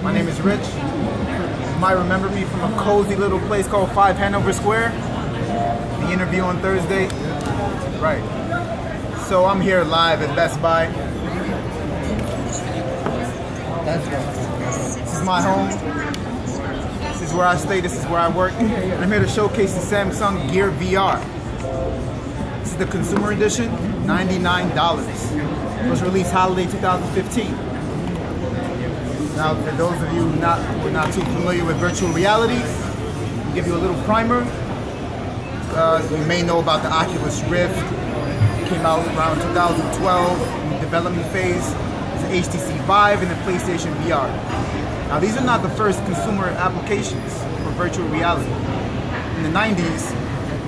My name is Rich. You might remember me from a cozy little place called 5 Hanover Square. The interview on Thursday. Right. So I'm here live at Best Buy. This is my home. This is where I stay. This is where I work. I'm here to showcase the Samsung Gear VR. This is the consumer edition, $99. It was released holiday 2015. Now, for those of you who are not too familiar with virtual reality, I'll give you a little primer. You may know about the Oculus Rift. It came out around 2012 in the development phase. It's the HTC Vive and the PlayStation VR. Now, these are not the first consumer applications for virtual reality. In the 90s,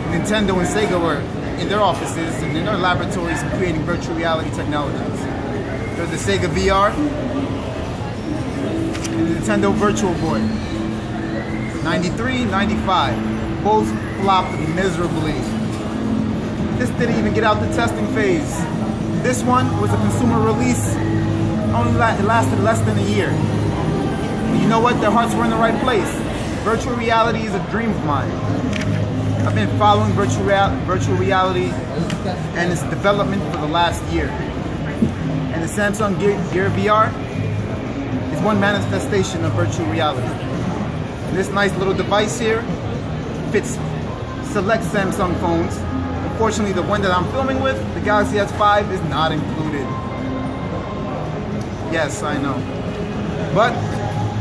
Nintendo and Sega were in their offices and in their laboratories creating virtual reality technologies. There's the Sega VR and the Nintendo Virtual Boy. 93, 95, both flopped miserably. This didn't even get out the testing phase. This one was a consumer release, it lasted less than a year. And you know what? Their hearts were in the right place. Virtual reality is a dream of mine. I've been following virtual reality and its development for the last year. And the Samsung Gear VR is one manifestation of virtual reality. And this nice little device here fits select Samsung phones. Unfortunately, the one that I'm filming with, the Galaxy S5, is not included. Yes, I know. But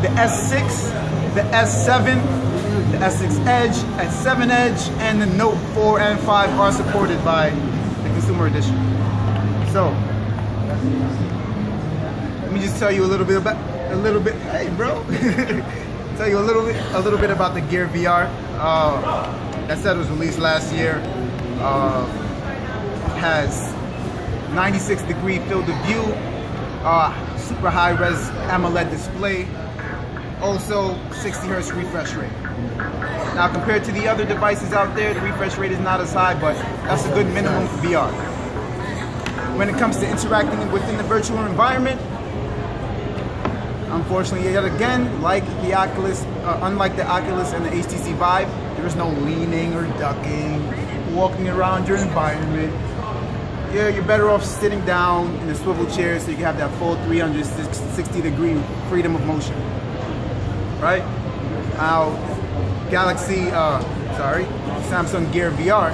the S6, the S7, the S6 Edge, S7 Edge, and the Note 4 and 5 are supported by the consumer edition. So, let me just tell you a little bit, hey bro, tell you a little bit about the Gear VR. That said, it was released last year. Has 96-degree field of view, super high-res AMOLED display, also 60 Hz refresh rate. Now, compared to the other devices out there, the refresh rate is not as high, but that's a good minimum for VR. When it comes to interacting within the virtual environment, unfortunately, yet again, unlike the Oculus and the HTC Vive, there is no leaning or ducking, walking around your environment. Yeah, you're better off sitting down in a swivel chair so you can have that full 360-degree freedom of motion. Right? Now, Samsung Gear VR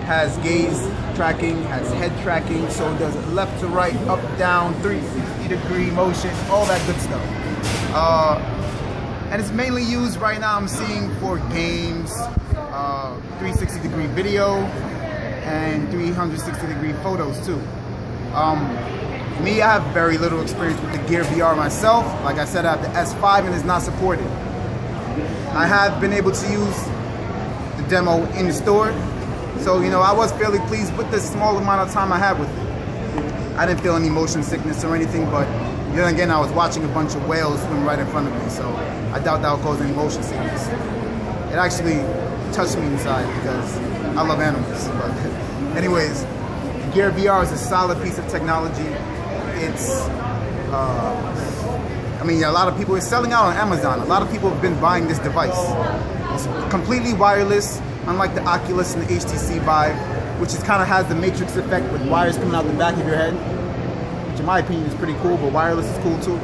has gaze tracking, has head tracking, so it does left to right, up, down, 360-degree motion, all that good stuff. And it's mainly used right now, I'm seeing, for games, 360-degree video, and 360-degree photos too. Me, I have very little experience with the Gear VR myself. Like I said, I have the S5 and it's not supported. I have been able to use the demo in the store. So, you know, I was fairly pleased with the small amount of time I had with it. I didn't feel any motion sickness or anything, but then again, I was watching a bunch of whales swim right in front of me, so I doubt that would cause any motion sickness. It actually touched me inside because I love animals. But anyways, Gear VR is a solid piece of technology. It's, a lot of people, it's selling out on Amazon. A lot of people have been buying this device. It's completely wireless, unlike the Oculus and the HTC Vive, which kind of has the matrix effect with wires coming out the back of your head, which in my opinion is pretty cool, but wireless is cool too.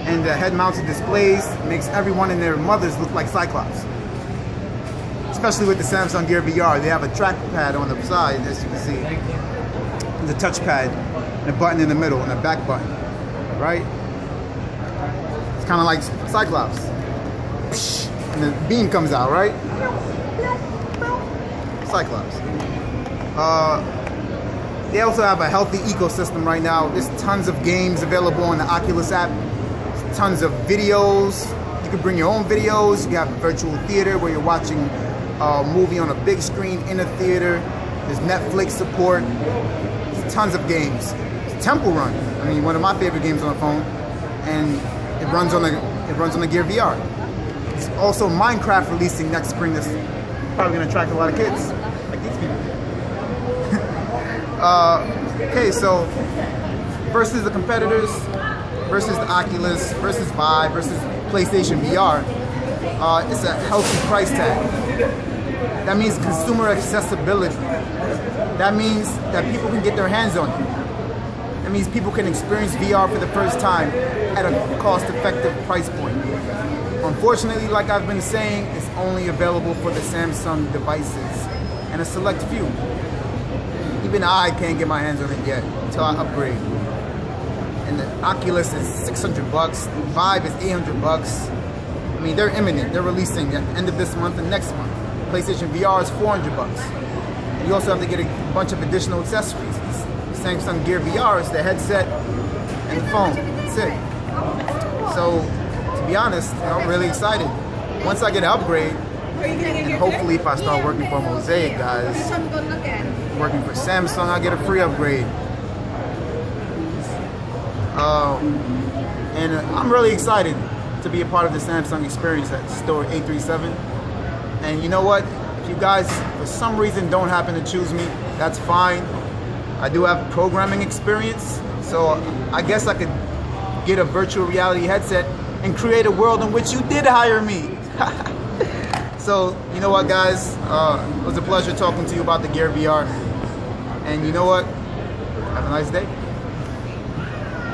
And the head-mounted displays makes everyone and their mothers look like Cyclops. Especially with the Samsung Gear VR, they have a trackpad on the side, as you can see. The touchpad, and a button in the middle, and a back button, right? It's kind of like Cyclops. And the beam comes out, right? Cyclops. They also have a healthy ecosystem right now. There's tons of games available on the Oculus app. Tons of videos. You can bring your own videos. You have virtual theater where you're watching a movie on a big screen in a theater. There's Netflix support. There's tons of games. It's Temple Run. I mean, one of my favorite games on the phone, and it runs on the Gear VR. It's also Minecraft releasing next spring. That's probably going to attract a lot of kids, like these people. Okay, so versus the competitors, versus the Oculus, versus Vive, versus PlayStation VR, it's a healthy price tag. That means consumer accessibility. That means that people can get their hands on it. That means people can experience VR for the first time at a cost-effective price point. Unfortunately, like I've been saying, it's only available for the Samsung devices and a select few. Even I can't get my hands on it yet until I upgrade. And the Oculus is $600, Vive is $800. I mean, they're imminent. They're releasing at the end of this month and next month. PlayStation VR is $400. And you also have to get a bunch of additional accessories. The Samsung Gear VR is the headset and the phone. That's it. So, to be honest, I'm really excited. Once I get an upgrade, and hopefully if I start working for Mosaic, guys, working for Samsung, I'll get a free upgrade. And I'm really excited to be a part of the Samsung experience at Store 837. And you know what? If you guys, for some reason, don't happen to choose me, that's fine. I do have programming experience, so I guess I could get a virtual reality headset and create a world in which you did hire me. So, you know what, guys? It was a pleasure talking to you about the Gear VR. And you know what? Have a nice day.